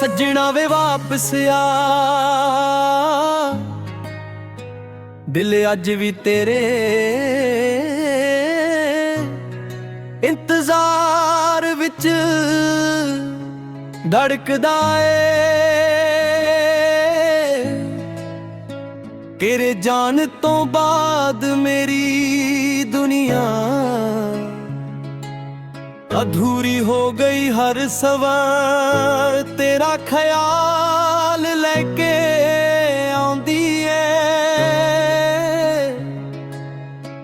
ਸੱਜਣਾ ਵੇ ਵਾਪਸ ਆ, ਦਿਲ ਅੱਜ ਵੀ ਤੇਰੇ ਇੰਤਜ਼ਾਰ ਵਿੱਚ ਧੜਕਦਾ ਏ। ਤੇਰੇ ਜਾਣ ਤੋਂ ਬਾਅਦ ਮੇਰੀ ਦੁਨੀਆ अधूरी हो गई, हर सवार तेरा ख्याल लेके आउंदी है,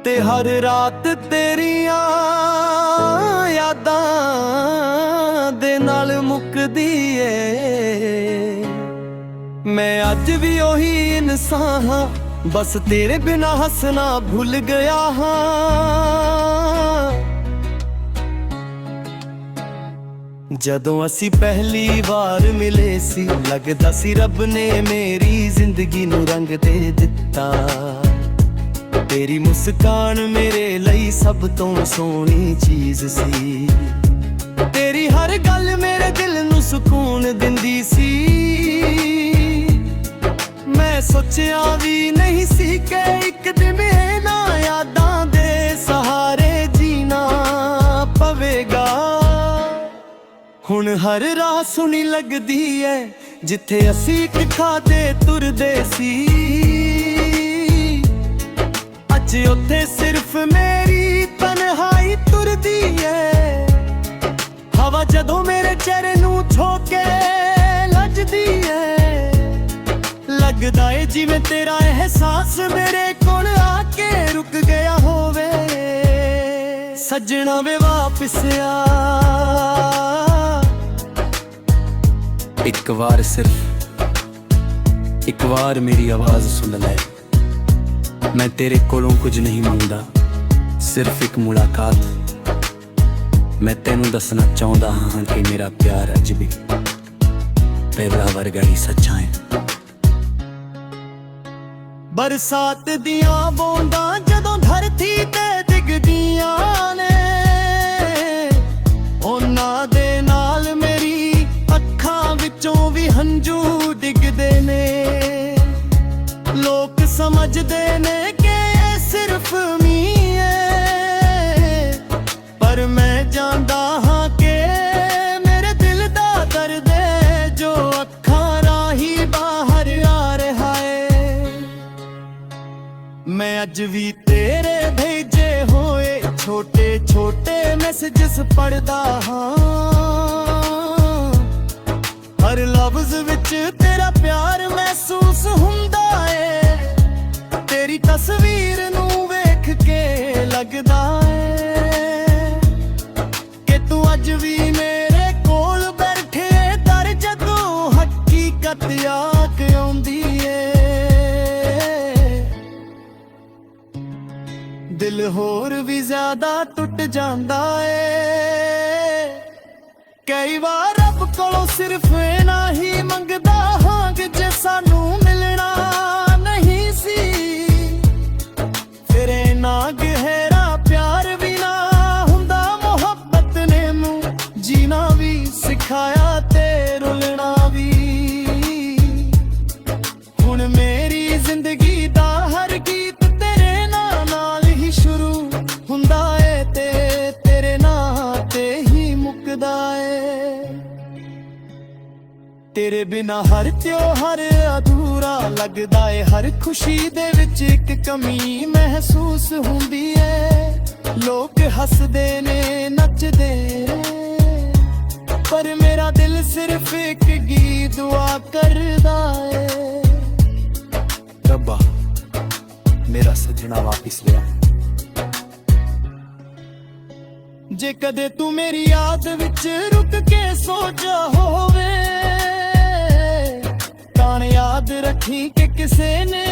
ते हर रात तेरियां यादां दे नाल मुकदी है। मैं अज भी ओही इंसान हां, बस तेरे बिना हसना भुल गया हां। ਜਦੋਂ ਅਸੀਂ ਪਹਿਲੀ ਵਾਰ ਮਿਲੇ ਸੀ, ਲੱਗਦਾ ਸੀ ਰੱਬ ਨੇ ਮੇਰੀ ਜ਼ਿੰਦਗੀ ਨੂੰ ਰੰਗ ਦੇ ਦਿੱਤਾ। ਤੇਰੀ ਮੁਸਕਾਨ ਮੇਰੇ ਲਈ ਸਭ ਤੋਂ ਸੋਹਣੀ ਚੀਜ਼ ਸੀ, ਤੇਰੀ ਹਰ ਗੱਲ ਮੇਰੇ ਦਿਲ ਨੂੰ ਸਕੂਨ ਦਿੰਦੀ ਸੀ। ਮੈਂ ਸੋਚਿਆ ਵੀ ਨਹੀਂ ਸੀ ਕਿ ਇੱਕ ਦਿਨ ਇਹਨਾਂ ਯਾਦਾਂ ਦੇ ਸਹਾਰੇ ਜੀਣਾ ਪਵੇਗਾ। ਹੁਣ ਹਰ ਰਾਹ ਸੁਣੀ ਲੱਗਦੀ ਐ, ਜਿੱਥੇ ਅਸੀਂ ਇੱਕ ਖਾਦੇ ਤੁਰਦੇ ਸੀ। ਅੱਜ ਉੱਥੇ ਸਿਰਫ ਮੇਰੀ ਤਨਹਾਈ ਤੁਰਦੀ ਐ। ਹਵਾ ਜਦੋਂ ਮੇਰੇ ਚਿਹਰੇ ਨੂੰ ਛੋ ਕੇ ਲੱਜਦੀ ਐ, ਲੱਗਦਾ ਏ ਜਿਵੇਂ ਤੇਰਾ ਅਹਿਸਾਸ ਮੇਰੇ ਕੋਲ ਆ ਕੇ ਰੁਕ ਗਿਆ ਹੋਵੇ। ਸੱਜਣਾ ਵੇ ਵਾਪਸ ਆ, ਇੱਕ ਵਾਰ ਸਿਰਫ ਇੱਕ ਵਾਰ ਮੇਰੀ ਆਵਾਜ਼ ਸੁਣ ਲੈ। ਮੈਂ ਤੇਰੇ ਕੋਲੋਂ ਕੁਝ ਨਹੀਂ ਮੰਗਦਾ, ਸਿਰਫ ਇੱਕ ਮੁਲਾਕਾਤ। ਮੈਂ ਤੈਨੂੰ ਦੱਸਣਾ ਚਾਹੁੰਦਾ ਹਾਂ ਕਿ ਮੇਰਾ ਪਿਆਰ ਅੱਜ ਵੀ ਪਹਿਲਾਂ ਵਰਗਾ ਹੀ ਸੱਚਾ ਹੈ। ਬਰਸਾਤ ਦੀਆਂ ਬੂੰਦਾਂ ਜਦੋਂ ਧਰਤੀ ਤੇ ਡਿੱਗਦੀਆਂ ਨੇ, ਉਹਨਾਂ ਦੇ ਨਾਲ ਮੇਰੀ ਅੱਖਾਂ ਵਿੱਚੋਂ ਵੀ ਹੰਝੂ ਡਿੱਗਦੇ ਨੇ। ਲੋਕ ਸਮਝਦੇ ਨੇ ਕਿ ਇਹ ਸਿਰਫ ਮੀਂਹ ਏ, ਪਰ ਮੈਂ ਜਾਣਦਾ ਹਾਂ ਕਿ ਮੇਰੇ ਦਿਲ ਦਾ ਦਰਦ ਏ ਜੋ ਅੱਖਾਂ ਰਾਹੀਂ ਬਾਹਰ ਆ ਰਿਹਾ ਏ। ਮੈਂ ਅੱਜ ਵੀ ਤੇਰੇ ਭੇਜੇ ਹੋਏ ਛੋਟੇ ਛੋਟੇ ਮੈਸੇਜਸ ਪੜ੍ਹਦਾ ਹਾਂ। ਹਰ ਲਫ਼ਜ਼ ਵਿੱਚ ਤੇਰਾ ਪਿਆਰ ਮਹਿਸੂਸ ਹੁੰਦਾ ਏ। ਤੇਰੀ ਤਸਵੀਰ ਨੂੰ ਵੇਖ ਕੇ ਲੱਗਦਾ ਏ ਕਿ ਤੂੰ ਅੱਜ ਵੀ ਮੇਰੇ ਕੋਲ ਬੈਠੇ ਦਰ ਜਦੋਂ ਹਕੀਕਤ ਯਾਦ ਆਉਂਦੀ ਏ। ਦਿਲ ਹੋਰ ਵੀ ਜ਼ਿਆਦਾ ਟੁੱਟ ਜਾਂਦਾ ਏ। ਕਈ ਵਾਰ ਰੱਬ ਕੋਲੋਂ ਸਿਰਫ ਇਨਾ ਹੀ ਮੰਗਦਾ ਹਾਂ ਕਿ ਜੇ ਸਾਨੂੰ ਮਿਲਣਾ ਨਹੀਂ ਸੀ, ਫਿਰ ਇਨਾ ਗਹਿਰਾ ਪਿਆਰ ਵੀ ਨਾ ਹੁੰਦਾ। ਮੁਹੱਬਤ ਨੇ ਨੂੰ ਜੀਣਾ ਵੀ ਸਿਖਾਇਆ ਤੇ ਰੁਲਣਾ ਵੀ। ਹੁਣ ਮੇਰੀ ਜ਼ਿੰਦਗੀ ਦਾ ਹਰ ਗੀਤ ਤੇਰੇ ਨਾਲ ਹੀ ਸ਼ੁਰੂ ਹੁੰਦਾ ਏ ਤੇ ਤੇਰੇ ਨਾਂ ਤੇ ਹੀ ਮੁੱਕਦਾ ਏ। ਤੇਰੇ ਬਿਨਾ ਹਰ ਤਿਉਹਾਰ ਅਧੂਰਾ ਲੱਗਦਾ ਏ, ਹਰ ਖੁਸ਼ੀ ਦੇ ਵਿੱਚ ਇੱਕ ਕਮੀ ਮਹਿਸੂਸ ਹੁੰਦੀ ਏ। ਲੋਕ ਹੱਸਦੇ ਨੇ ਨੱਚਦੇ ਨੇ, ਪਰ ਮੇਰਾ ਦਿਲ ਸਿਰਫ ਇੱਕ ਗੀਤ ਦੁਆ ਕਰਦਾ ਏ। ਰੱਬਾ ਮੇਰਾ ਸੱਜਣਾ ਵਾਪਿਸ ਲਿਆ। ਜੇ ਕਦੇ ਤੂੰ ਮੇਰੀ ਯਾਦ ਵਿੱਚ ਰੁਕ ਕੇ ਸੋ ਜਾ ਹੋਵੇ, ਤਾਂ ਯਾਦ ਰੱਖੀ ਕਿ ਕਿਸੇ ਨੇ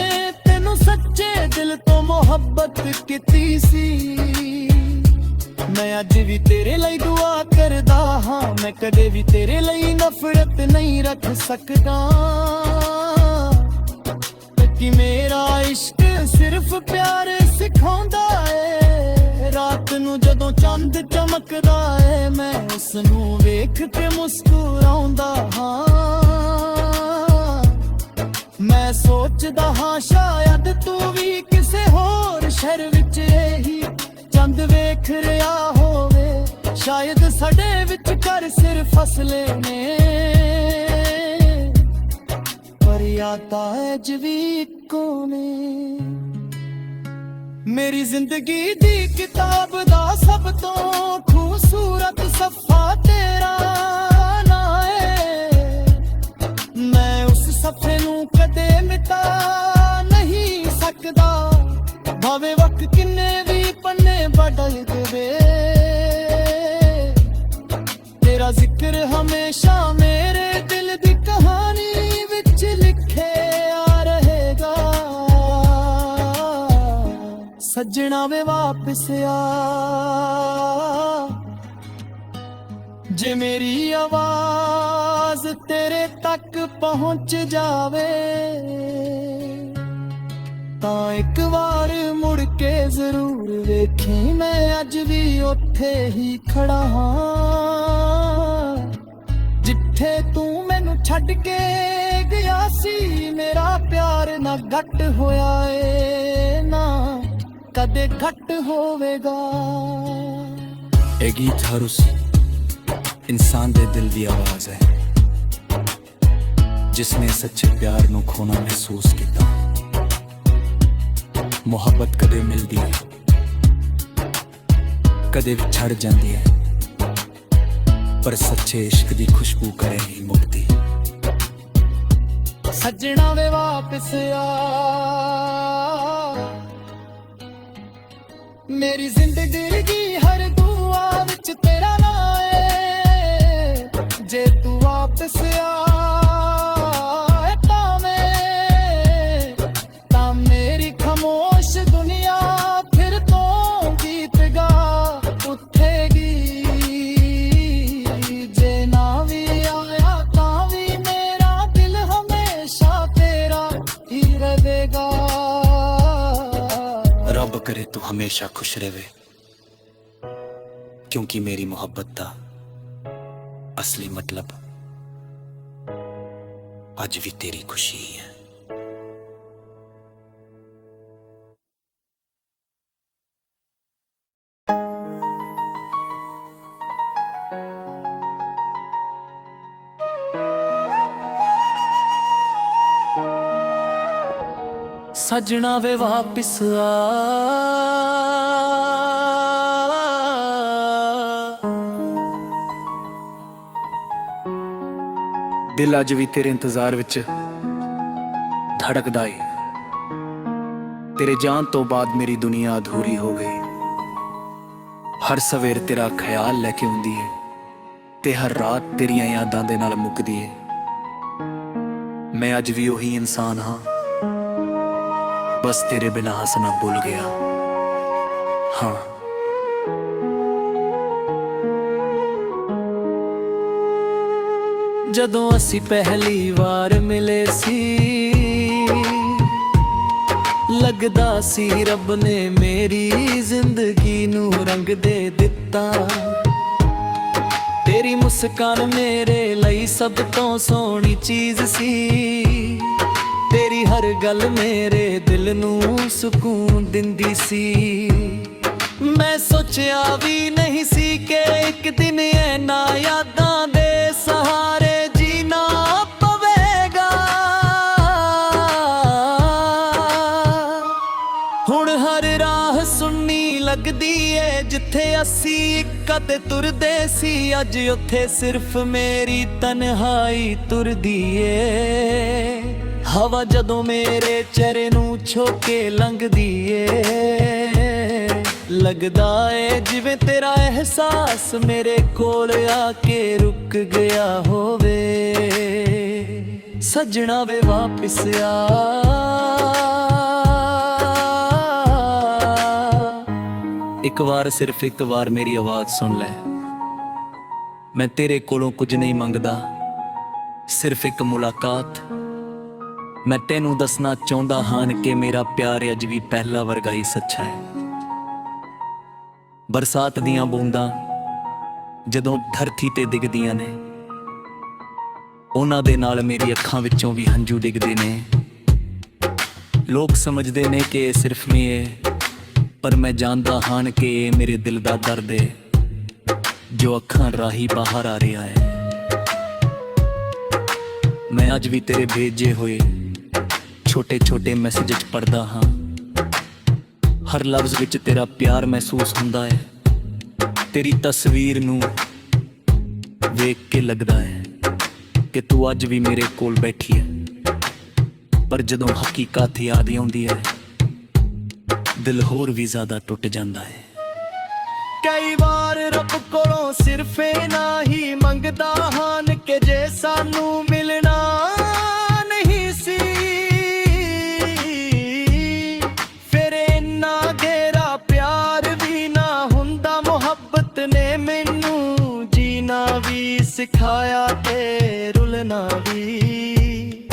ਤੈਨੂੰ ਸੱਚੇ ਦਿਲ ਤੋਂ ਮੁਹੱਬਤ ਕੀਤੀ ਸੀ। ਮੈਂ ਅੱਜ ਵੀ ਤੇਰੇ ਲਈ ਦੁਆ ਕਰਦਾ ਹਾਂ, ਮੈਂ ਕਦੇ ਵੀ ਤੇਰੇ ਲਈ ਨਫ਼ਰਤ ਨਹੀਂ ਰੱਖ ਸਕਦਾ। ਕਿ ਮੇਰਾ ਇਸ਼ਕ ਸਿਰਫ ਪਿਆਰ ਸਿਖਾਉਂਦਾ ਏ। ਰਾਤ ਨੂੰ ਜਦੋਂ ਚੰਦ ਚੰਦ ਚਮਕਦਾ ਏ, ਮੈਂ ਉਸ ਨੂੰ ਵੇਖ ਕੇ ਮੁਸਕਰਾਉਂਦਾ ਹਾਂ। ਮੈਂ ਸੋਚਦਾ ਹਾਂ ਸ਼ਾਇਦ ਤੂੰ ਵੀ ਕਿਸੇ ਹੋਰ ਸ਼ਹਿਰ ਵਿੱਚ ਇਹੀ ਚੰਦ ਵੇਖ ਰਿਹਾ ਹੋਵੇ। ਸ਼ਾਇਦ ਸਾਡੇ ਵਿੱਚ ਘਰ ਸਿਰਫ ਫਸਲੇ ਨੇ, ਪਰ ਯਾਦਾਂ ਅੱਜ ਵੀ ਇੱਕੋ ਨੇ। ਮੇਰੀ ਜ਼ਿੰਦਗੀ ਦੀ ਕਿਤਾਬ ਦਾ ਸਭ ਤੋਂ ਖੂਬਸੂਰਤ ਸਫ਼ਾ ਤੇਰਾ ਨਾਂ ਏ। ਮੈਂ ਉਸ ਸਫ਼ੇ ਨੂੰ ਕਦੇ ਮਿਟਾ ਨਹੀਂ ਸਕਦਾ, ਭਾਵੇਂ ਵਕਤ ਕਿੰਨੇ ਵੀ ਪੰਨੇ ਬਦਲ ਦੇਵੇ। ਤੇਰਾ ਜ਼ਿਕਰ ਹਮੇਸ਼ਾ ਮੇਰੇ ਦਿਲ ਦੀ ਕਹਾਣੀ ਵਿੱਚ ਲਿਖਿਆ ਰਹੇਗਾ। ਸੱਜਣਾ ਵੇ ਵਾਪਿਸ ਆ, ਜੇ ਮੇਰੀ ਆਵਾਜ਼ ਤੇਰੇ ਤੱਕ ਪਹੁੰਚ ਜਾਵੇ ਤਾਂ ਇੱਕ ਵਾਰ ਮੁੜ ਕੇ ਜ਼ਰੂਰ ਵੇਖੀ, ਮੈਂ ਅੱਜ ਵੀ ਉੱਥੇ ਹੀ ਖੜਾ ਹਾਂ ਜਿੱਥੇ ਤੂੰ ਮੈਨੂੰ ਛੱਡ ਕੇ ਗਿਆ ਸੀ। ਮੇਰਾ ਪਿਆਰ ਨਾ ਘੱਟ ਹੋਇਆ ਏ, ਨਾ ਕਦੇ ਘੱਟ ਹੋਵੇਗਾ। ਇਹ ਗੀਤ ਹਰ ਉਸ ਇਨਸਾਨ ਦੇ ਦਿਲ ਦੀ ਆਵਾਜ਼ ਹੈ ਜਿਸਨੇ ਸੱਚੇ ਪਿਆਰ ਨੂੰ ਖੋਣਾ ਮਹਿਸੂਸ ਕੀਤਾ। ਮੁਹੱਬਤ ਕਦੇ ਮਿਲਦੀ ਹੈ, ਕਦੇ ਵਿਛੜ ਜਾਂਦੀ ਹੈ, ਪਰ ਸੱਚੇ ਇਸ਼ਕ ਦੀ ਖੁਸ਼ਬੂ ਕਰੇ ਨਹੀਂ ਮੁਕਤੀ। ਸੱਜਣਾ ਵੇ ਵਾਪਿਸ ਆ, ਮੇਰੀ ਜ਼ਿੰਦਗੀ ਹਰ ਦੁਆ ਵਿੱਚ ਤੇਰਾ ਨਾਂ ਏ। ਜੇ ਤੂੰ ਵਾਪਿਸ ਆਏ ਤਾਂ ਮੇਰੀ ਖਾਮੋਸ਼ ਦੁਨੀਆ ਫਿਰ ਤੋਂ ਗੀਤ ਗਾ ਉੱਠੇਗੀ। ਜੇ ਨਾ ਵੀ ਆਇਆ ਤਾਂ ਵੀ ਮੇਰਾ ਦਿਲ ਹਮੇਸ਼ਾ ਤੇਰਾ ਹੀ ਰਹੇਗਾ। ਰੱਬ ਕਰੇ ਤੂੰ ਹਮੇਸ਼ਾ ਖੁਸ਼ ਰਹੇ, ਕਿਉਂਕਿ ਮੇਰੀ ਮੁਹੱਬਤ ਦਾ ਅਸਲੀ ਮਤਲਬ ਅੱਜ ਵੀ ਤੇਰੀ ਖੁਸ਼ੀ ਹੀ ਹੈ। ਸੱਜਣਾ ਵੇ ਵਾਪਿਸ ਆ, ਦਿਲ ਅੱਜ ਵੀ ਤੇਰੇ ਇੰਤਜ਼ਾਰ ਵਿੱਚ ਧੜਕਦਾ ਏ। ਤੇਰੇ ਜਾਣ ਤੋਂ ਬਾਅਦ ਮੇਰੀ ਦੁਨੀਆ ਅਧੂਰੀ ਹੋ ਗਈ। ਹਰ ਸਵੇਰ ਤੇਰਾ ਖਿਆਲ ਲੈ ਕੇ ਆਉਂਦੀ ਏ ਤੇ ਹਰ ਰਾਤ ਤੇਰੀਆਂ ਯਾਦਾਂ ਦੇ ਨਾਲ ਮੁੱਕਦੀ ਏ। ਮੈਂ ਅੱਜ ਵੀ ਉਹੀ ਇਨਸਾਨ ਹਾਂ, ਬਸ ਤੇਰੇ ਬਿਨਾਂ ਹੱਸਣਾ ਭੁੱਲ ਗਿਆ। ਹਾਂ, ਜਦੋਂ ਅਸੀਂ ਪਹਿਲੀ ਵਾਰ ਮਿਲੇ ਸੀ, ਲੱਗਦਾ ਸੀ ਰੱਬ ਨੇ ਮੇਰੀ ਜ਼ਿੰਦਗੀ ਨੂੰ ਰੰਗ ਦੇ ਦਿੱਤਾ। ਤੇਰੀ ਮੁਸਕਾਨ ਮੇਰੇ ਲਈ ਸਭ ਤੋਂ ਸੋਹਣੀ ਚੀਜ਼ ਸੀ। ਤੇਰੀ ਹਰ ਗੱਲ ਮੇਰੇ ਦਿਲ ਨੂੰ ਸਕੂਨ ਦਿੰਦੀ ਸੀ। ਮੈਂ ਸੋਚਿਆ ਵੀ ਨਹੀਂ ਸੀ ਕਿ ਇੱਕ ਦਿਨ ਇਹਨਾਂ ਯਾਦਾਂ ਦੇ ਸਹਾਰੇ ਜੀਣਾ ਪਵੇਗਾ। ਹੁਣ ਹਰ ਰਾਹ ਸੁੰਨੀ ਲੱਗਦੀ ਏ ਜਿੱਥੇ ਅਸੀਂ ਕਦੇ ਤੁਰਦੇ ਸੀ। ਅੱਜ ਉੱਥੇ ਸਿਰਫ ਮੇਰੀ ਤਨਹਾਈ ਤੁਰਦੀ ਏ। ਹਵਾ ਜਦੋਂ ਮੇਰੇ ਚਿਹਰੇ ਨੂੰ ਛੋ ਕੇ ਲੰਘਦੀ ਏ, ਲੱਗਦਾ ਏ ਜਿਵੇਂ ਤੇਰਾ ਅਹਿਸਾਸ ਮੇਰੇ ਕੋਲ ਆ ਕੇ ਰੁਕ ਗਿਆ ਹੋਵੇ। ਸੱਜਣਾ ਵੇ ਵਾਪਿਸ ਆ, ਇੱਕ ਵਾਰ ਸਿਰਫ ਇੱਕ ਵਾਰ ਮੇਰੀ ਆਵਾਜ਼ ਸੁਣ ਲੈ। ਮੈਂ ਤੇਰੇ ਕੋਲੋਂ ਕੁਝ ਨਹੀਂ ਮੰਗਦਾ, ਸਿਰਫ ਇੱਕ ਮੁਲਾਕਾਤ। ਮੈਂ ਤੈਨੂੰ ਦੱਸਣਾ ਚਾਹੁੰਦਾ ਹਾਂ ਕਿ ਮੇਰਾ ਪਿਆਰ ਅੱਜ ਵੀ ਪਹਿਲਾ ਵਰਗਾ ਹੀ ਸੱਚਾ ਹੈ। ਬਰਸਾਤ ਦੀਆਂ ਬੂੰਦਾਂ ਜਦੋਂ ਧਰਤੀ ਤੇ ਡਿੱਗਦੀਆਂ ਨੇ, ਉਹਨਾਂ ਦੇ ਨਾਲ ਮੇਰੀ ਅੱਖਾਂ ਵਿੱਚੋਂ ਵੀ ਹੰਝੂ ਡਿੱਗਦੇ ਨੇ। ਲੋਕ ਸਮਝਦੇ ਨੇ ਕਿ ਇਹ ਸਿਰਫ ਮੀਂਹ ਹੈ, ਪਰ ਮੈਂ ਜਾਣਦਾ ਹਾਂ ਕਿ ਇਹ ਮੇਰੇ ਦਿਲ ਦਾ ਦਰਦ ਹੈ ਜੋ ਅੱਖਾਂ ਰਾਹੀਂ ਬਾਹਰ ਆ ਰਿਹਾ ਹੈ। ਮੈਂ ਅੱਜ ਵੀ ਤੇਰੇ ਭੇਜੇ ਹੋਏ ਛੋਟੇ ਛੋਟੇ ਮੈਸੇਜ ਪੜ੍ਹਦਾ ਹਾਂ। ਹਰ ਲਫ਼ਜ਼ ਵਿੱਚ ਤੇਰਾ ਪਿਆਰ ਮਹਿਸੂਸ ਹੁੰਦਾ ਹੈ। ਤੇਰੀ ਤਸਵੀਰ ਨੂੰ ਵੇਖ ਕੇ ਲੱਗਦਾ ਹੈ ਕਿ ਤੂੰ ਅੱਜ ਵੀ ਮੇਰੇ ਕੋਲ ਬੈਠੀ ਹੈ। ਪਰ ਜਦੋਂ ਹਕੀਕਤ ਯਾਦ ਆਉਂਦੀ ਹੈ, ਦਿਲ ਹੋਰ ਵੀ ਜ਼ਿਆਦਾ ਟੁੱਟ ਜਾਂਦਾ ਹੈ। ਕਈ ਵਾਰ ਰੱਬ ਕੋਲੋਂ ਸਿਰਫ ਇਨਾ ਹੀ ਮੰਗਦਾ ਹਾਂ ਕਿ ਜੇ ਸਾਨੂੰ ਮਿਲਣਾ ਨਹੀਂ ਸੀ, ਫਿਰ ਇੰਨਾ ਗਹਿਰਾ ਪਿਆਰ ਵੀ ਨਾ ਹੁੰਦਾ। ਮੁਹੱਬਤ ਨੇ ਮੈਨੂੰ ਜੀਣਾ ਵੀ ਸਿਖਾਇਆ ਤੇ ਰੁਲਣਾ ਵੀ।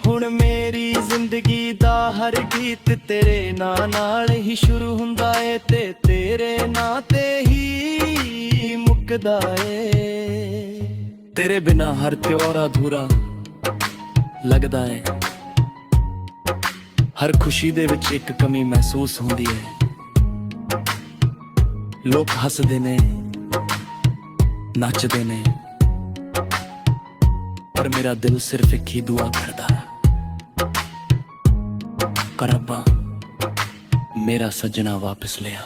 ਹੁਣ ਮੇਰੀ ਜ਼ਿੰਦਗੀ ਦਾ ਹਰ ਗੀਤ ਤੇਰੇ ਨਾਂ ਨਾਲ ਹੀ ਸ਼ੁਰੂ ਹੁੰਦਾ ਏ ਤੇ ਤੇਰੇ ਨਾਂ ਤੇ ਹੀ ਮੁੱਕਦਾ ਏ। ਤੇਰੇ ਬਿਨਾ ਹਰ ਤਿਉਹਾਰ ਅਧੂਰਾ ਲੱਗਦਾ ਹੈ। ਹਰ ਖੁਸ਼ੀ ਦੇ ਵਿੱਚ ਇੱਕ ਕਮੀ ਮਹਿਸੂਸ ਹੁੰਦੀ ਹੈ। ਲੋਕ ਹੱਸਦੇ ਨੇ, ਨੱਚਦੇ ਨੇ, ਪਰ ਮੇਰਾ ਦਿਲ ਸਿਰਫ ਇੱਕ ਹੀ ਦੁਆ ਕਰਦਾ ਹੈ, ਰੱਬਾ ਮੇਰਾ ਸੱਜਣਾ ਵਾਪਸ ਲਿਆ।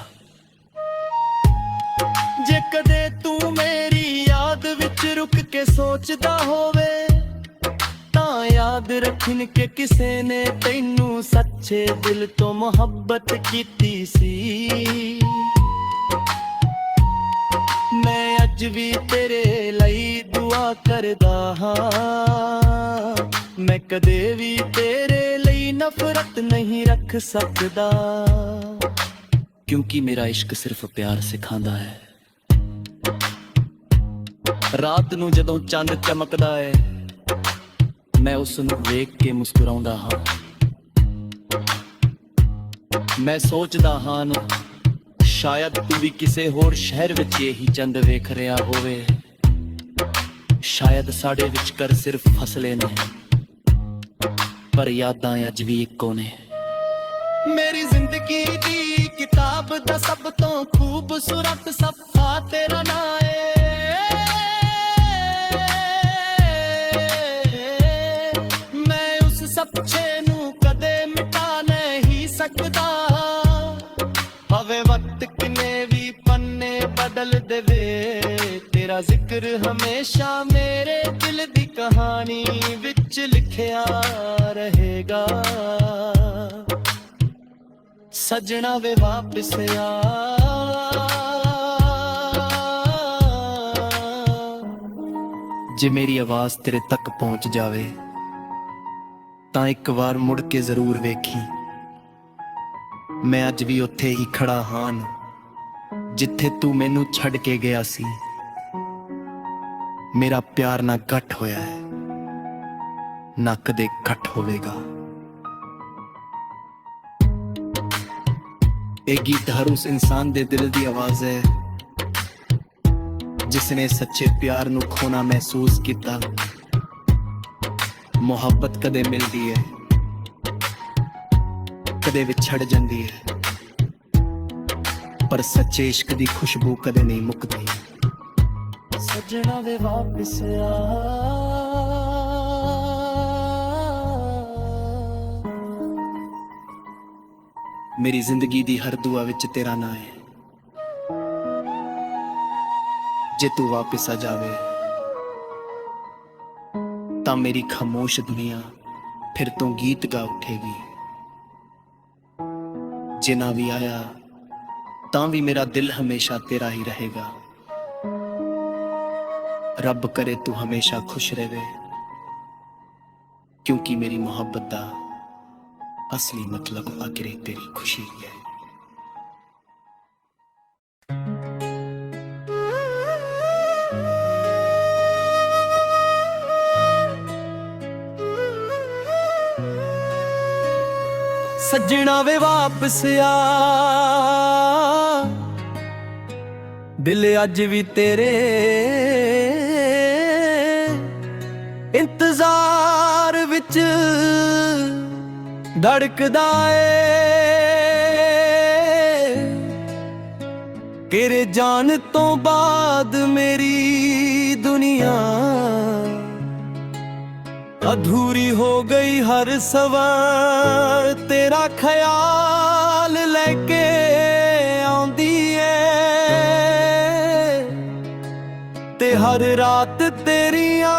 ਜੇ ਕਦੇ ਤੂੰ ਮੇਰੀ ਯਾਦ ਵਿੱਚ ਰੁਕ ਕੇ ਸੋਚਦਾ ਹੋਵੇ, ਤਾਂ ਯਾਦ ਰੱਖਣ ਕਿ ਕਿਸੇ ਨੇ ਤੈਨੂੰ ਸੱਚੇ ਦਿਲ ਤੋਂ ਮੁਹੱਬਤ ਕੀਤੀ ਸੀ। ਮੈਂ ਅੱਜ ਵੀ ਤੇਰੇ ਲਈ ਦੁਆ ਕਰਦਾ ਹਾਂ। ਮੈਂ ਕਦੇ ਵੀ ਤੇਰੇ ਲਈ ਨਫ਼ਰਤ ਨਹੀਂ ਰੱਖ ਸਕਦਾ, ਕਿਉਂਕਿ ਮੇਰਾ ਇਸ਼ਕ ਸਿਰਫ ਪਿਆਰ ਸਿਖਾਉਂਦਾ ਹੈ। ਰਾਤ ਨੂੰ ਜਦੋਂ ਚੰਦ ਚਮਕਦਾ ਹੈ, ਮੈਂ ਉਸ ਨੂੰ ਵੇਖ ਕੇ ਮੁਸਕਰਾਉਂਦਾ ਹਾਂ। ਮੈਂ ਸੋਚਦਾ ਹਾਂ ਸ਼ਾਇਦ ਤੂੰ ਵੀ ਕਿਸੇ ਹੋਰ ਸ਼ਹਿਰ ਵਿੱਚ ਇਹੀ ਚੰਦ ਵੇਖ ਰਿਹਾ ਹੋਵੇ। ਸ਼ਾਇਦ ਸਾਡੇ ਵਿਚਕਾਰ ਸਿਰਫ ਫਸਲੇ ਨੇ, ਪਰ ਯਾਦਾਂ ਅੱਜ ਵੀ ਇੱਕੋ ਨੇ। ਮੇਰੀ ਜ਼ਿੰਦਗੀ ਦੀ ਕਿਤਾਬ ਦਾ ਸਭ ਤੋਂ ਖੂਬਸੂਰਤ ਸਫ਼ਾ ਤੇਰਾ ਨਾਂ ਏ। ਮੈਂ ਉਸ ਸੱਚੇ ਨੂੰ ਕਦੇ ਮਿਟਾ ਨਹੀਂ ਸਕਦਾ, ਭਾਵੇਂ ਵਕਤ ਕਿੰਨੇ ਵੀ ਪੰਨੇ ਬਦਲ ਦੇਵੇ। ਤੇਰਾ ਜ਼ਿਕਰ ਹਮੇਸ਼ਾ ਮੇਰੇ ਦਿਲ ਦੀ ਕਹਾਣੀ ਵਿੱਚ ਲਿਖਿਆ ਰਹੇਗਾ। ਸੱਜਣਾ ਵੇ ਵਾਪਸ ਆ, ਜੇ ਮੇਰੀ ਆਵਾਜ਼ ਤੇਰੇ ਤੱਕ ਪਹੁੰਚ ਜਾਵੇ ਤਾਂ ਇੱਕ ਵਾਰ ਮੁੜ ਕੇ ਜ਼ਰੂਰ ਵੇਖੀ। ਮੈਂ ਅੱਜ ਵੀ ਉੱਥੇ ਹੀ ਖੜਾ ਹਾਂ ਜਿੱਥੇ ਤੂੰ ਮੈਨੂੰ ਛੱਡ ਕੇ ਗਿਆ ਸੀ। ਮੇਰਾ ਪਿਆਰ ਨਾ ਘੱਟ ਹੋਇਆ ਹੈ, ਨਾ ਕਦੇ ਘੱਟ ਹੋਵੇਗਾ। ਇਹ ਗੀਤ ਹਰ ਉਸ ਇਨਸਾਨ ਦੇ ਦਿਲ ਦੀ ਆਵਾਜ਼ ਹੈ ਜਿਸਨੇ ਸੱਚੇ ਪਿਆਰ ਨੂੰ ਖੋਣਾ ਮਹਿਸੂਸ ਕੀਤਾ। ਮੁਹੱਬਤ ਕਦੇ ਮਿਲਦੀ ਹੈ, ਕਦੇ ਵਿਛੜ ਜਾਂਦੀ ਹੈ, ਪਰ ਸੱਚੇ ਇਸ਼ਕ ਦੀ ਖੁਸ਼ਬੂ ਕਦੇ ਨਹੀਂ ਮੁੱਕਦੀ। ਸੱਜਣਾ ਵੇ ਵਾਪਸ ਆ। ਮੇਰੀ ਜ਼ਿੰਦਗੀ ਦੀ ਹਰ ਦੁਆ ਵਿੱਚ ਤੇਰਾ ਨਾਂ ਹੈ। ਜੇ ਤੂੰ ਵਾਪਸ ਆ ਜਾਵੇ ਤਾਂ ਮੇਰੀ ਖਾਮੋਸ਼ ਦੁਨੀਆ ਫਿਰ ਤੋਂ ਗੀਤ ਗਾ ਉੱਠੇਗੀ। ਜੇ ਨਾ ਵੀ ਆਇਆ ਤਾਂ ਵੀ ਮੇਰਾ ਦਿਲ ਹਮੇਸ਼ਾ ਤੇਰਾ ਹੀ ਰਹੇਗਾ। ਰੱਬ ਕਰੇ ਤੂੰ ਹਮੇਸ਼ਾ ਖੁਸ਼ ਰਹੇ, ਕਿਉਂਕਿ ਮੇਰੀ ਮੁਹੱਬਤ ਦਾ ਅਸਲੀ ਮਤਲਬ ਆਖਿਰ ਤੇਰੀ ਖੁਸ਼ੀ ਹੈ। ਸੱਜਣਾ ਵੇ ਵਾਪਸ ਆ, ਦਿਲ ਅੱਜ ਵੀ ਤੇਰੇ ਇੰਤਜ਼ਾਰ ਵਿੱਚ ਧੜਕਦਾ ਏ। ਤੇਰੇ ਜਾਣ ਤੋਂ ਬਾਅਦ ਮੇਰੀ ਦੁਨੀਆ ਅਧੂਰੀ ਹੋ ਗਈ। ਹਰ ਸਵਾਰ ਤੇਰਾ ਖਿਆਲ ਲੈ ਕੇ ਆਉਂਦੀ ਏ ਤੇ ਹਰ ਰਾਤ ਤੇਰੀਆਂ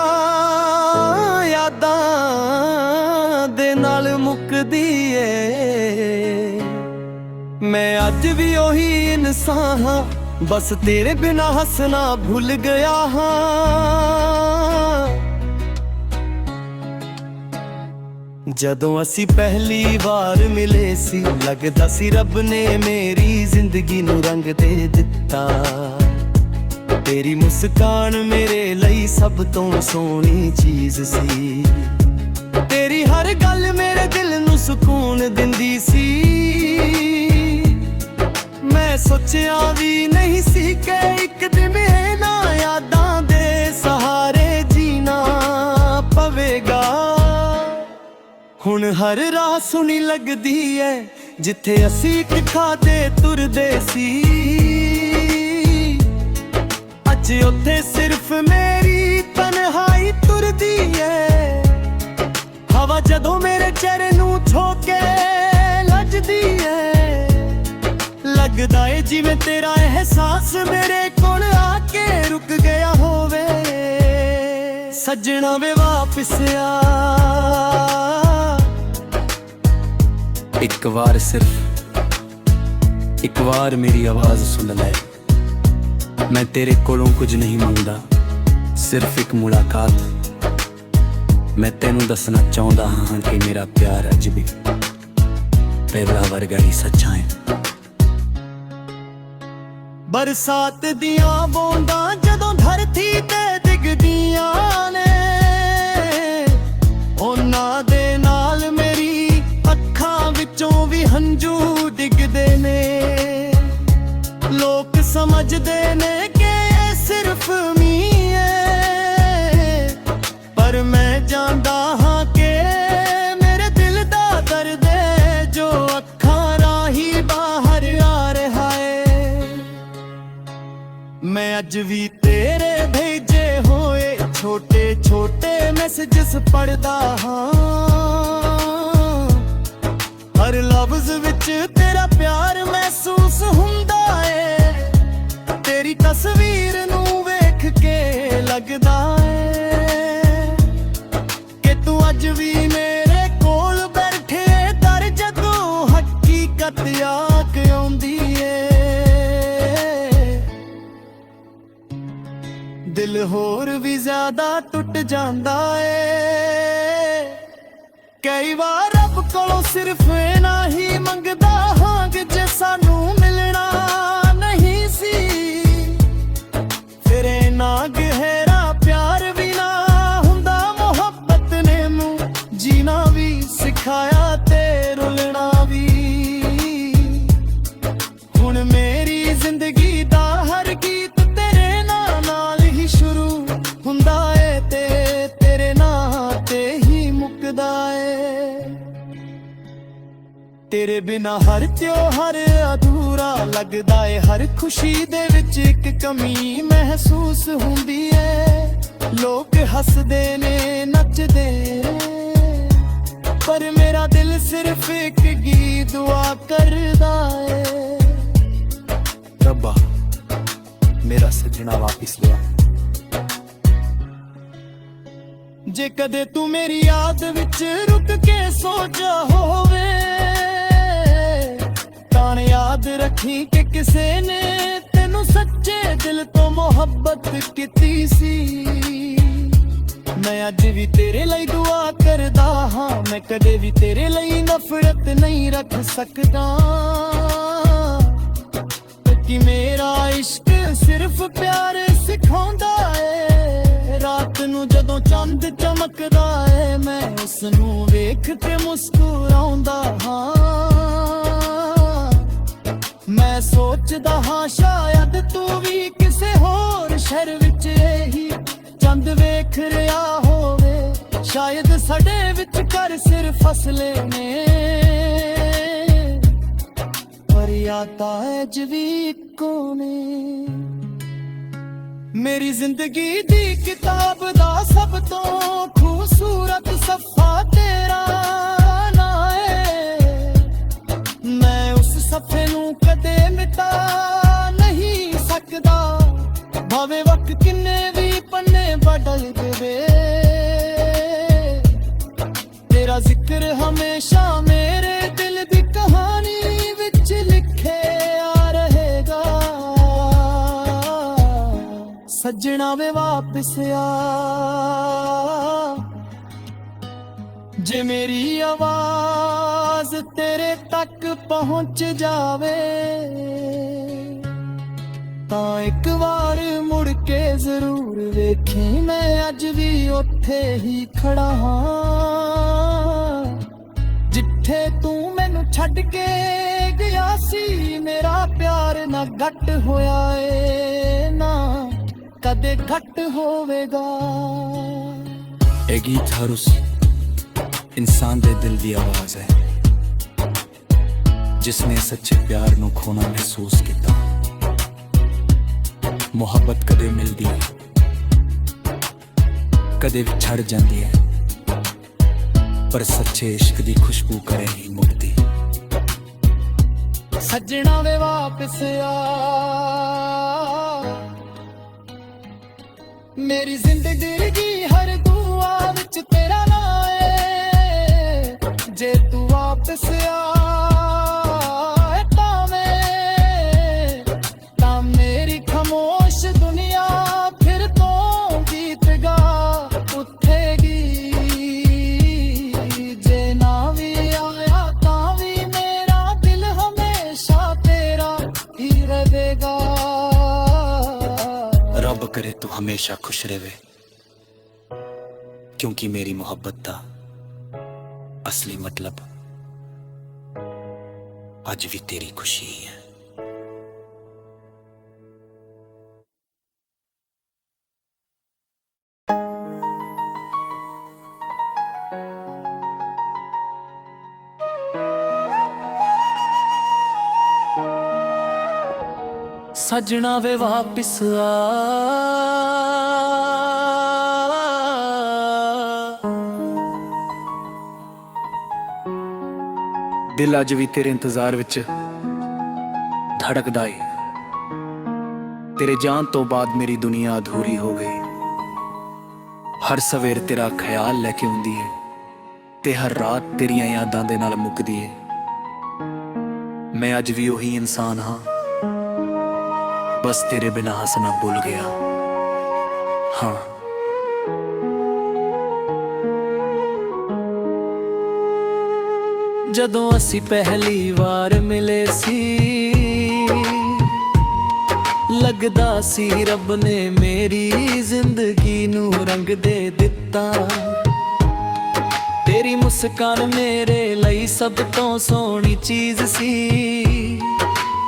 ਯਾਦਾਂ ਦੇ ਨਾਲ ਮੁੱਕਦੀ ਏ। ਮੈਂ ਅੱਜ ਵੀ ਉਹੀ ਇਨਸਾਨ ਹਾਂ, ਬਸ ਤੇਰੇ ਬਿਨਾ ਹੱਸਣਾ ਭੁੱਲ ਗਿਆ ਹਾਂ। ਜਦੋਂ ਅਸੀਂ ਪਹਿਲੀ ਵਾਰ ਮਿਲੇ ਸੀ, ਲੱਗਦਾ ਸੀ ਰੱਬ ਨੇ ਮੇਰੀ ਜ਼ਿੰਦਗੀ ਨੂੰ ਰੰਗ ਦੇ ਦਿੱਤਾ। ਤੇਰੀ ਮੁਸਕਾਨ ਮੇਰੇ ਲਈ ਸਭ ਤੋਂ ਸੋਹਣੀ ਚੀਜ਼ ਸੀ। ਤੇਰੀ ਹਰ ਗੱਲ ਮੇਰੇ ਦਿਲ ਨੂੰ ਸਕੂਨ ਦਿੰਦੀ ਸੀ। ਮੈਂ ਸੋਚਿਆ ਵੀ ਨਹੀਂ ਸੀ ਕਿ ਇੱਕ ਦਿਨ ਇਹਨਾਂ ਯਾਦਾਂ ਦੇ ਸਹਾਰੇ ਜੀਣਾ ਪਵੇਗਾ। ਹੁਣ ਹਰ ਰਾਹ ਸੁਣੀ ਲੱਗਦੀ ਐ, ਜਿੱਥੇ ਅਸੀਂ ਇੱਕ ਖਾਦੇ ਤੁਰਦੇ ਸੀ। ਅੱਜ ਉੱਥੇ ਸਿਰਫ ਮੇਰੀ ਤਨਹਾਈ ਤੁਰਦੀ ਐ। ਹਵਾ ਜਦੋਂ ਮੇਰੇ ਚਿਹਰੇ ਨੂੰ ਛੋ ਕੇ ਲੱਜਦੀ ਐ, ਲੱਗਦਾ ਏ ਜਿਵੇਂ ਤੇਰਾ ਅਹਿਸਾਸ ਮੇਰੇ ਕੋਲ ਆ ਕੇ ਰੁਕ ਗਿਆ ਹੋਵੇ। ਸੱਜਣਾ ਵੇ ਵਾਪਿਸ ਆ। ਇੱਕ ਵਾਰ ਸਿਰਫ ਇੱਕ ਵਾਰ ਮੇਰੀ ਆਵਾਜ਼ ਸੁਣ ਲੈ। ਮੈਂ ਤੇਰੇ ਕੋਲੋਂ ਕੁਝ ਨਹੀਂ ਮੰਗਦਾ, ਸਿਰਫ ਇੱਕ ਮੁਲਾਕਾਤ। ਮੈਂ ਤੈਨੂੰ ਦੱਸਣਾ ਚਾਹੁੰਦਾ ਹਾਂ ਕਿ ਮੇਰਾ ਪਿਆਰ ਅੱਜ ਵੀ ਪਹਿਲਾ ਵਰਗਾ ਹੀ ਸੱਚਾ ਹੈ। ਬਰਸਾਤ ਦੀਆਂ ਬੂੰਦਾਂ ਜਦੋਂ ਧਰਤੀ ਤੇ ਡਿੱਗਦੀਆਂ ਨੇ, ਉਹਨਾਂ ਦੇ ਨਾਲ ਮੇਰੀ ਅੱਖਾਂ ਵਿੱਚੋਂ ਵੀ ਹੰਝੂ ਡਿੱਗਦੇ ਨੇ। ਲੋਕ ਸਮਝਦੇ ਨੇ ਕਿ ਇਹ ਸਿਰਫ ਮੀਂਹ ਏ, ਪਰ ਮੈਂ ਜਾਣਦਾ ਹਾਂ ਕਿ ਮੇਰੇ ਦਿਲ ਦਾ ਦਰਦ ਏ ਜੋ ਅੱਖਾਂ ਰਾਹੀਂ ਬਾਹਰ ਆ ਰਿਹਾ ਏ। ਮੈਂ ਅੱਜ ਵੀ ਤੇਰੇ ਭੇਜੇ ਹੋਏ ਛੋਟੇ ਛੋਟੇ ਮੈਸੇਜਸ ਪੜ੍ਹਦਾ ਹਾਂ। ਹਰ ਲਫ਼ਜ਼ ਵਿੱਚ ਤੇਰਾ ਪਿਆਰ ਮਹਿਸੂਸ ਹੁੰਦਾ ਏ। ਤੇਰੀ ਤਸਵੀਰ ਨੂੰ ਵੇਖ ਕੇ ਲੱਗਦਾ ਏ ਕਿ ਤੂੰ ਅੱਜ ਵੀ ਮੇਰੇ ਕੋਲ ਬੈਠੇ ਦਰ ਜਦੋਂ ਹਕੀਕਤ ਆ ਕੇ ਆਉਂਦੀ ਏ। ਦਿਲ ਹੋਰ ਵੀ ਜ਼ਿਆਦਾ ਟੁੱਟ ਜਾਂਦਾ ਏ। ਕਈ ਵਾਰ ਰੱਬ ਕੋਲੋਂ ਸਿਰਫ ਇਨਾ ਹੀ ਮੰਗਦਾ ਹਾਂ ਕਿ ਜੇ ਸਾਨੂੰ ਮਿਲਣਾ ਨਹੀਂ ਸੀ, ਫਿਰ ਇਨਾ ਗਹਿਰਾ ਪਿਆਰ ਵੀ ਨਾ ਹੁੰਦਾ। ਮੁਹੱਬਤ ਨੇ ਨੂੰ ਜੀਣਾ ਵੀ ਸਿਖਾਇਆ ਤੇ ਰੁਲਣਾ ਵੀ। ਹੁਣ ਮੇਰੀ ਜ਼ਿੰਦਗੀ ਦਾ ਹਰ ਗੀਤ ਤੇਰੇ ਨਾਲ ਹੀ ਸ਼ੁਰੂ ਹੁੰਦਾ ਏ ਤੇ ਤੇਰੇ ਨਾਂ ਤੇ ਹੀ ਮੁੱਕਦਾ ਏ। ਤੇਰੇ ਬਿਨਾ ਹਰ ਤਿਉਹਾਰ ਅਧੂਰਾ ਲੱਗਦਾ ਏ। ਹਰ ਖੁਸ਼ੀ ਦੇ ਵਿੱਚ ਇੱਕ ਕਮੀ ਮਹਿਸੂਸ ਹੁੰਦੀ ਏ। ਲੋਕ ਹੱਸਦੇ ਨੇ ਨੱਚਦੇ ਨੇ, ਪਰ ਮੇਰਾ ਦਿਲ ਸਿਰਫ ਇੱਕ ਗੀਤ ਦੁਆ ਕਰਦਾ ਏ। ਰੱਬਾ ਮੇਰਾ ਸੱਜਣਾ ਵਾਪਿਸ ਲਿਆ। ਜੇ ਕਦੇ ਤੂੰ ਮੇਰੀ ਯਾਦ ਵਿੱਚ ਰੁਕ ਕੇ ਸੋਚਿਆ ਹੋਵੇ, ਤਾਂ ਯਾਦ ਰੱਖੀ ਕਿ ਕਿਸੇ ਨੇ ਤੈਨੂੰ ਸੱਚੇ ਦਿਲ ਤੋਂ ਮੁਹੱਬਤ ਕੀਤੀ ਸੀ। ਮੈਂ ਅੱਜ ਵੀ ਤੇਰੇ ਲਈ ਦੁਆ ਕਰਦਾ ਹਾਂ। ਮੈਂ ਕਦੇ ਵੀ ਤੇਰੇ ਲਈ ਨਫ਼ਰਤ ਨਹੀਂ ਰੱਖ ਸਕਦਾ, ਕਿ ਮੇਰਾ ਇਸ਼ਕ ਸਿਰਫ ਪਿਆਰ ਸਿਖਾਉਂਦਾ ਏ। ਰਾਤ ਨੂੰ ਜਦੋਂ ਚੰਦ ਚਮਕਦਾ ਏ, ਮੈਂ ਉਸ ਨੂੰ ਵੇਖ ਕੇ ਮੁਸਕਰਾਉਂਦਾ ਹਾਂ। ਮੈਂ ਸੋਚਦਾ ਹਾਂ ਸ਼ਾਇਦ ਤੂੰ ਵੀ ਬਿਖਰਿਆ ਹੋਵੇ। ਸ਼ਾਇਦ ਸਾਡੇ ਵਿੱਚ ਕਰ ਸਿਰ ਫਸਲੇ ਨੇ, ਪਰ ਯਾਦਾਂ ਅੱਜ ਵੀ ਇੱਕੋ ਨੇ। ਮੇਰੀ ਜ਼ਿੰਦਗੀ ਦੀ ਕਿਤਾਬ ਦਾ ਸਭ ਤੋਂ ਖੂਬਸੂਰਤ ਸਫ਼ਾ ਤੇਰਾ ਨਾਂ ਏ। ਮੈਂ ਉਸ ਸਫ਼ੇ ਨੂੰ ਕਦੇ ਮਿਟਾ ਨਹੀਂ ਸਕਦਾ, ਭਾਵੇਂ ਵਕਤ ਕਿੰਨੇ ਵੀ ਪੰਨੇ ਬਦਲ ਦੇਵੇ। ਤੇਰਾ ਜ਼ਿਕਰ ਹਮੇਸ਼ਾ ਮੇਰੇ ਦਿਲ ਦੀ ਕਹਾਣੀ ਵਿੱਚ ਲਿਖਿਆ ਰਹੇਗਾ। ਸੱਜਣਾ ਵੇ ਵਾਪਿਸ ਆ, ਜੇ ਮੇਰੀ ਆਵਾਜ਼ ਤੇਰੇ ਤੱਕ ਪਹੁੰਚ ਜਾਵੇ ਤਾਂ ਇੱਕ ਵਾਰ ਮੁੜ ਕੇ ਜ਼ਰੂਰ ਵੇਖੀ, ਮੈਂ ਅੱਜ ਵੀ ਉੱਥੇ ਹੀ ਖੜਾ ਹਾਂ ਜਿੱਥੇ ਤੂੰ ਮੈਨੂੰ ਛੱਡ ਕੇ ਗਿਆ ਸੀ। ਮੇਰਾ ਪਿਆਰ ਨਾ ਘੱਟ ਹੋਇਆ ਏ, ਨਾ ਕਦੇ ਘੱਟ ਹੋਵੇਗਾ। ਇਹ ਗੀਤ ਹਰ ਉਸ ਇਨਸਾਨ ਦੇ ਦਿਲ ਦੀ ਆਵਾਜ਼ ਹੈ ਜਿਸਨੇ ਸੱਚੇ ਪਿਆਰ ਨੂੰ ਖੋਣਾ ਮਹਿਸੂਸ ਕੀਤਾ। ਮੁਹੱਬਤ ਕਦੇ ਮਿਲਦੀ ਹੈ, ਕਦੇ ਵਿਛੜ ਜਾਂਦੀ ਹੈ, ਪਰ ਸੱਚੇ ਇਸ਼ਕ ਦੀ ਖੁਸ਼ਬੂ ਕਰੇ ਹੀ ਮੁਕਤੀ। ਸੱਜਣਾ ਵੇ ਵਾਪਿਸ ਆ, ਮੇਰੀ ਜ਼ਿੰਦਗੀ ਹਰ ਦੁਆ ਵਿੱਚ ਤੇਰਾ ਨਾਂ ਏ। ਜੇ ਤੂੰ ਵਾਪਿਸ ਆਏ ਤਾਂ ਮੇਰੀ ਖਾਮੋਸ਼ ਦੁਨੀਆ ਫਿਰ ਤੋਂ ਗੀਤ ਗਾ ਉੱਠੇਗੀ। ਜੇ ਨਾ ਵੀ ਆਇਆ ਤਾਂ ਵੀ ਮੇਰਾ ਦਿਲ ਹਮੇਸ਼ਾ ਤੇਰਾ ਹੀ ਰਹੇਗਾ। ਰੱਬ करे तू हमेशा खुश रहे, क्योंकि मेरी मोहब्बत का असली मतलब आज भी तेरी खुशी ही है। ਸੱਜਣਾ ਵੇ ਵਾਪਿਸ ਆ, ਦਿਲ ਅੱਜ ਵੀ ਤੇਰੇ ਇੰਤਜ਼ਾਰ ਵਿੱਚ ਧੜਕਦਾ ਏ। ਤੇਰੇ ਜਾਣ ਤੋਂ ਬਾਅਦ ਮੇਰੀ ਦੁਨੀਆ ਅਧੂਰੀ ਹੋ ਗਈ। ਹਰ ਸਵੇਰ ਤੇਰਾ ਖਿਆਲ ਲੈ ਕੇ ਆਉਂਦੀ ਏ ਤੇ ਹਰ ਰਾਤ ਤੇਰੀਆਂ ਯਾਦਾਂ ਦੇ ਨਾਲ ਮੁੱਕਦੀ ਏ। ਮੈਂ ਅੱਜ ਵੀ ਉਹੀ ਇਨਸਾਨ ਹਾਂ, ਬਸ ਤੇਰੇ ਬਿਨਾਂ ਹੱਸਣਾ ਭੁੱਲ ਗਿਆ। ਹਾਂ, ਜਦੋਂ ਅਸੀਂ ਪਹਿਲੀ ਵਾਰ ਮਿਲੇ ਸੀ, ਲੱਗਦਾ ਸੀ ਰੱਬ ਨੇ ਮੇਰੀ ਜ਼ਿੰਦਗੀ ਨੂੰ ਰੰਗ ਦੇ ਦਿੱਤਾ। ਤੇਰੀ ਮੁਸਕਾਨ ਮੇਰੇ ਲਈ ਸਭ ਤੋਂ ਸੋਹਣੀ ਚੀਜ਼ ਸੀ।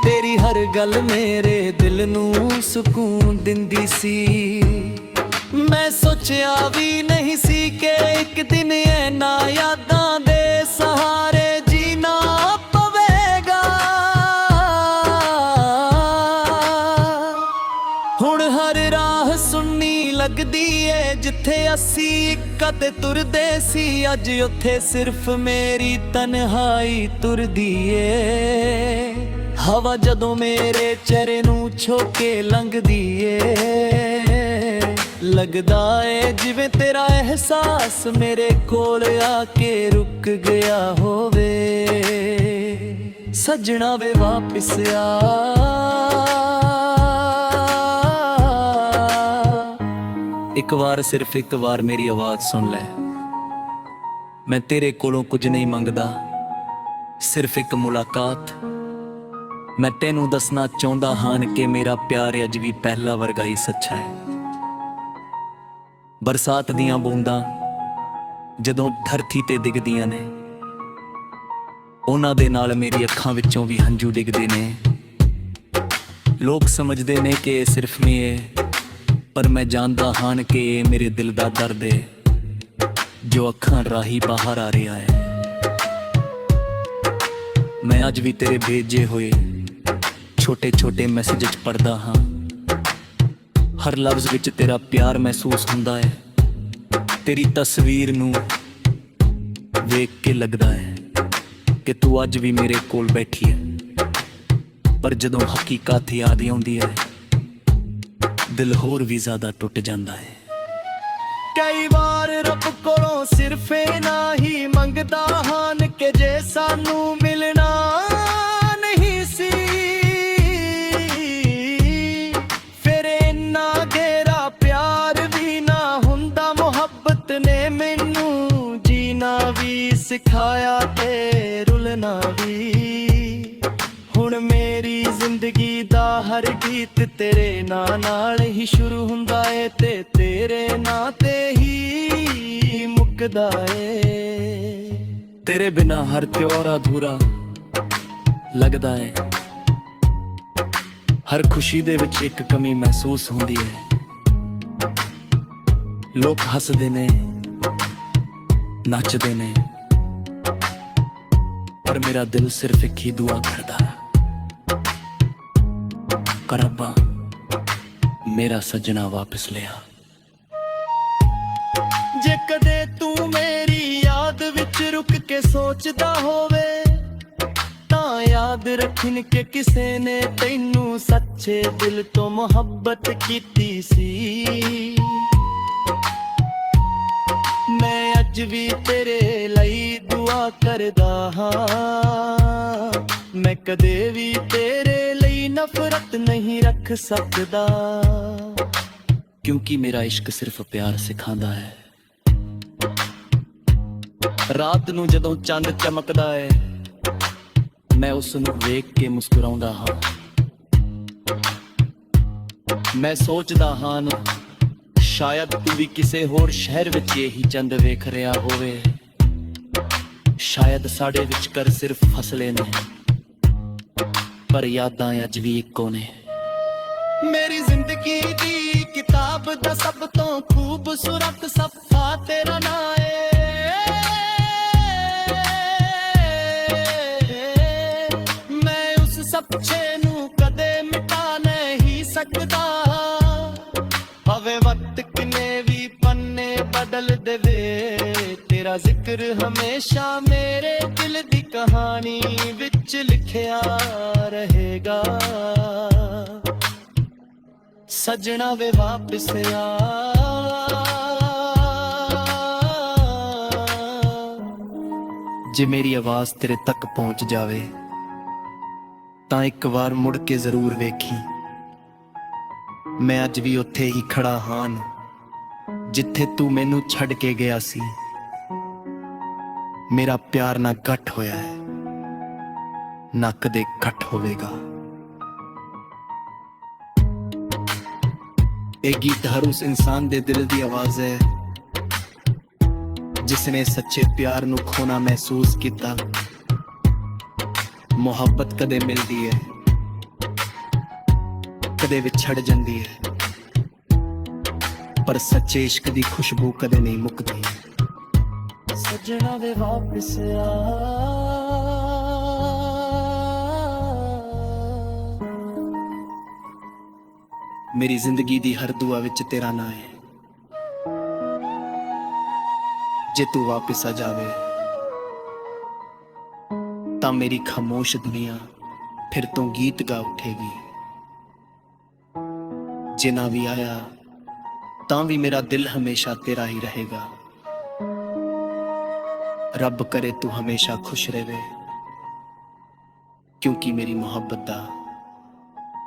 ਤੇਰੀ ਹਰ ਗੱਲ ਮੇਰੇ ਦਿਲ ਨੂੰ ਸਕੂਨ ਦਿੰਦੀ ਸੀ। ਮੈਂ ਸੋਚਿਆ ਵੀ ਨਹੀਂ ਸੀ ਕਿ ਇੱਕ ਦਿਨ ਇਹਨਾਂ ਯਾਦਾਂ ਦੇ ਸਹਾਰੇ ਜੀਣਾ ਪਵੇਗਾ। ਹੁਣ ਹਰ ਰਾਹ ਸੁੰਨੀ ਲੱਗਦੀ ਏ ਜਿੱਥੇ ਅਸੀਂ ਕਦੇ ਤੁਰਦੇ ਸੀ। ਅੱਜ ਉੱਥੇ ਸਿਰਫ ਮੇਰੀ ਤਨਹਾਈ ਤੁਰਦੀ ਏ। ਹਵਾ ਜਦੋਂ ਮੇਰੇ ਚਿਹਰੇ ਨੂੰ ਛੋ ਕੇ ਲੰਘਦੀ ਏ, ਲੱਗਦਾ ਏ ਜਿਵੇਂ ਤੇਰਾ ਅਹਿਸਾਸ ਮੇਰੇ ਕੋਲ ਆ ਕੇ ਰੁਕ ਗਿਆ ਹੋਵੇ। ਸੱਜਣਾ ਵੇ ਵਾਪਿਸ ਆ, ਇੱਕ ਵਾਰ ਸਿਰਫ ਇੱਕ ਵਾਰ ਮੇਰੀ ਆਵਾਜ਼ ਸੁਣ ਲੈ। ਮੈਂ ਤੇਰੇ ਕੋਲੋਂ ਕੁਝ ਨਹੀਂ ਮੰਗਦਾ, ਸਿਰਫ ਇੱਕ ਮੁਲਾਕਾਤ। ਮੈਂ ਤੈਨੂੰ ਦੱਸਣਾ ਚਾਹੁੰਦਾ ਹਾਂ ਕਿ ਮੇਰਾ ਪਿਆਰ ਅੱਜ ਵੀ ਪਹਿਲਾ ਵਰਗਾ ਹੀ ਸੱਚਾ ਹੈ। ਬਰਸਾਤ ਦੀਆਂ ਬੂੰਦਾਂ ਜਦੋਂ ਧਰਤੀ ਤੇ ਡਿੱਗਦੀਆਂ ਨੇ, ਉਹਨਾਂ ਦੇ ਨਾਲ ਮੇਰੀ ਅੱਖਾਂ ਵਿੱਚੋਂ ਵੀ ਹੰਝੂ ਡਿੱਗਦੇ ਨੇ। ਲੋਕ ਸਮਝਦੇ ਨੇ ਕਿ ਇਹ ਸਿਰਫ ਨਹੀਂ, ਪਰ ਮੈਂ ਜਾਣਦਾ ਹਾਂ ਕਿ ਇਹ ਮੇਰੇ ਦਿਲ ਦਾ ਦਰਦ ਹੈ ਜੋ ਅੱਖਾਂ ਰਾਹੀਂ ਬਾਹਰ ਆ ਰਿਹਾ ਹੈ। ਮੈਂ ਅੱਜ ਵੀ ਤੇਰੇ ਭੇਜੇ ਹੋਏ ਛੋਟੇ ਛੋਟੇ ਮੈਸੇਜ ਪੜ੍ਹਦਾ ਹਾਂ। ਹਰ ਲਫ਼ਜ਼ ਵਿੱਚ ਤੇਰਾ ਪਿਆਰ ਮਹਿਸੂਸ ਹੁੰਦਾ ਹੈ। ਤੇਰੀ ਤਸਵੀਰ ਨੂੰ ਵੇਖ ਕੇ ਲੱਗਦਾ ਹੈ ਕਿ ਤੂੰ ਅੱਜ ਵੀ ਮੇਰੇ ਕੋਲ ਬੈਠੀ ਹੈ। ਪਰ ਜਦੋਂ ਹਕੀਕਤ ਯਾਦ ਆਉਂਦੀ ਹੈ ਦਿਲ ਹੋਰ ਵੀ ਜ਼ਿਆਦਾ ਟੁੱਟ ਜਾਂਦਾ ਹੈ। ਕਈ ਵਾਰ ਰੱਬ ਕੋਲੋਂ ਸਿਰਫ ਇਨਾ ਹੀ ਮੰਗਦਾ ਹਾਂ ਕਿ ਜੇ ਸਾਨੂੰ ਮਿਲਣਾ ਨਹੀਂ ਸੀ ਫਿਰ ਇੰਨਾ ਗਹਿਰਾ ਪਿਆਰ ਵੀ ਨਾ ਹੁੰਦਾ। ਮੁਹੱਬਤ ਨੇ ਮੈਨੂੰ ਜੀਣਾ ਵੀ ਸਿਖਾਇਆ ਤੇ ਰੁਲਣਾ ਵੀ। ਹੁਣ ਮੇਰੀ ਜ਼ਿੰਦਗੀ ਦਾ ਹਰ ਗੀਤ ਤੇਰੇ ਨਾਂ ਨਾਲ ਹੀ ਸ਼ੁਰੂ ਹੁੰਦਾ ਏ ਤੇ ਤੇਰੇ ਨਾਂ ਤੇ ਹੀ ਮੁੱਕਦਾ ਏ। ਤੇਰੇ ਬਿਨਾ ਹਰ ਤਿਉਹਾਰ ਅਧੂਰਾ ਲੱਗਦਾ ਹੈ। ਹਰ ਖੁਸ਼ੀ ਦੇ ਵਿੱਚ ਇੱਕ ਕਮੀ ਮਹਿਸੂਸ ਹੁੰਦੀ ਹੈ। ਲੋਕ ਹੱਸਦੇ ਨੇ, ਨੱਚਦੇ ਨੇ, ਪਰ ਮੇਰਾ ਦਿਲ ਸਿਰਫ ਇੱਕ ਹੀ ਦੁਆ ਕਰਦਾ ਹੈ, ਰੱਬਾ ਮੇਰਾ ਸੱਜਣਾ ਵਾਪਸ ਲਿਆ। ਜੇ ਕਦੇ ਤੂੰ ਮੇਰੀ ਯਾਦ ਵਿੱਚ ਰੁਕ ਕੇ ਸੋਚਦਾ ਹੋਵੇ ਤਾਂ ਯਾਦ ਰੱਖਣ ਕਿ ਕਿਸੇ ਨੇ ਤੈਨੂੰ ਸੱਚੇ ਦਿਲ ਤੋਂ ਮੁਹੱਬਤ ਕੀਤੀ ਸੀ। ਮੈਂ ਅੱਜ ਵੀ ਤੇਰੇ ਲਈ ਦੁਆ ਕਰਦਾ ਹਾਂ। ਮੈਂ ਕਦੇ ਵੀ ਤੇਰੇ ਲਈ ਨਫ਼ਰਤ ਨਹੀਂ ਰੱਖ ਸਕਦਾ ਕਿਉਂਕਿ ਮੇਰਾ ਇਸ਼ਕ ਸਿਰਫ ਪਿਆਰ ਸਿਖਾਉਂਦਾ ਹੈ। ਰਾਤ ਨੂੰ ਜਦੋਂ ਚੰਦ ਚਮਕਦਾ ਹੈ ਮੈਂ ਉਸ ਨੂੰ ਵੇਖ ਕੇ ਮੁਸਕਰਾਉਂਦਾ ਹਾਂ। ਮੈਂ ਸੋਚਦਾ ਹਾਂ ਸ਼ਾਇਦ ਤੂੰ ਵੀ ਕਿਸੇ ਹੋਰ ਸ਼ਹਿਰ ਵਿੱਚ ਇਹੀ ਚੰਦ ਵੇਖ ਰਿਹਾ ਹੋਵੇ। ਸ਼ਾਇਦ ਸਾਡੇ ਵਿਚਕਾਰ ਸਿਰਫ ਫਸਲੇ ਨੇ ਪਰ ਯਾਦਾਂ ਅੱਜ ਵੀ ਇੱਕੋ ਨੇ। ਮੇਰੀ ਜ਼ਿੰਦਗੀ ਦੀ ਕਿਤਾਬ ਦਾ ਸਭ ਤੋਂ ਖੂਬਸੂਰਤ ਸਫ਼ਾ ਤੇਰਾ ਨਾਂ ਏ। ਮੈਂ ਉਸ ਸੱਚੇ ਨੂੰ ਕਦੇ ਮਿਟਾ ਨਹੀਂ ਸਕਦਾ ਭਾਵੇਂ ਵਕਤ ਕਿੰਨੇ ਵੀ ਪੰਨੇ ਬਦਲ ਦੇਵੇ। ਤੇਰਾ ਜ਼ਿਕਰ ਹਮੇਸ਼ਾ ਮੇਰੇ ਦਿਲ ਦੀ ਕਹਾਣੀ ਵਿੱਚ ਲਿਖਿਆ ਰਹੇਗਾ। ਸੱਜਣਾ ਵੇ ਵਾਪਸ ਆ। ਜੇ ਮੇਰੀ ਆਵਾਜ਼ ਤੇਰੇ ਤੱਕ ਪਹੁੰਚ ਜਾਵੇ ਤਾਂ ਇੱਕ ਵਾਰ ਮੁੜ ਕੇ ਜ਼ਰੂਰ ਵੇਖੀ। ਮੈਂ ਅੱਜ ਵੀ ਉੱਥੇ ਹੀ ਖੜਾ ਹਾਂ ਜਿੱਥੇ ਤੂੰ ਮੈਨੂੰ ਛੱਡ ਕੇ ਗਿਆ ਸੀ। ਮੇਰਾ ਪਿਆਰ ਨਾ ਘੱਟ ਹੋਇਆ ਹੈ ਨਾ ਕਦੇ ਘੱਟ ਹੋਵੇਗਾ। ਇਹ ਗੀਤ ਹਰ ਉਸ ਇਨਸਾਨ ਦੇ ਦਿਲ ਦੀ ਆਵਾਜ਼ ਹੈ ਜਿਸ ਨੇ ਸੱਚੇ ਪਿਆਰ ਨੂੰ ਖੋਣਾ ਮਹਿਸੂਸ ਕੀਤਾ। ਮੁਹੱਬਤ ਕਦੇ ਮਿਲਦੀ ਹੈ ਕਦੇ ਵਿਛੜ ਜਾਂਦੀ ਹੈ ਪਰ ਸੱਚੇ ਇਸ਼ਕ ਦੀ ਖੁਸ਼ਬੂ ਕਦੇ ਨਹੀਂ ਮੁੱਕਦੀ। ਸੱਜਣਾ ਵੇ ਵਾਪਸ ਆ। ਮੇਰੀ ਜ਼ਿੰਦਗੀ ਦੀ ਹਰ ਦੁਆ ਵਿੱਚ ਤੇਰਾ ਨਾਂ ਹੈ। ਜੇ ਤੂੰ ਵਾਪਸ ਆ ਜਾਵੇ ਤਾਂ ਮੇਰੀ ਖਾਮੋਸ਼ ਦੁਨੀਆ ਫਿਰ ਤੋਂ ਗੀਤ ਗਾ ਉਠੇਗੀ। ਜੇ ਨਾ ਵੀ ਆਇਆ ਤਾਂ ਵੀ ਮੇਰਾ ਦਿਲ ਹਮੇਸ਼ਾ ਤੇਰਾ ਹੀ ਰਹੇਗਾ। ਰੱਬ ਕਰੇ ਤੂੰ ਹਮੇਸ਼ਾ ਖੁਸ਼ ਰਹੇ ਕਿਉਂਕਿ ਮੇਰੀ ਮੁਹੱਬਤ ਦਾ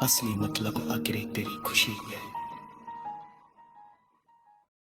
असली मतलब आखिर तेरी खुशी है।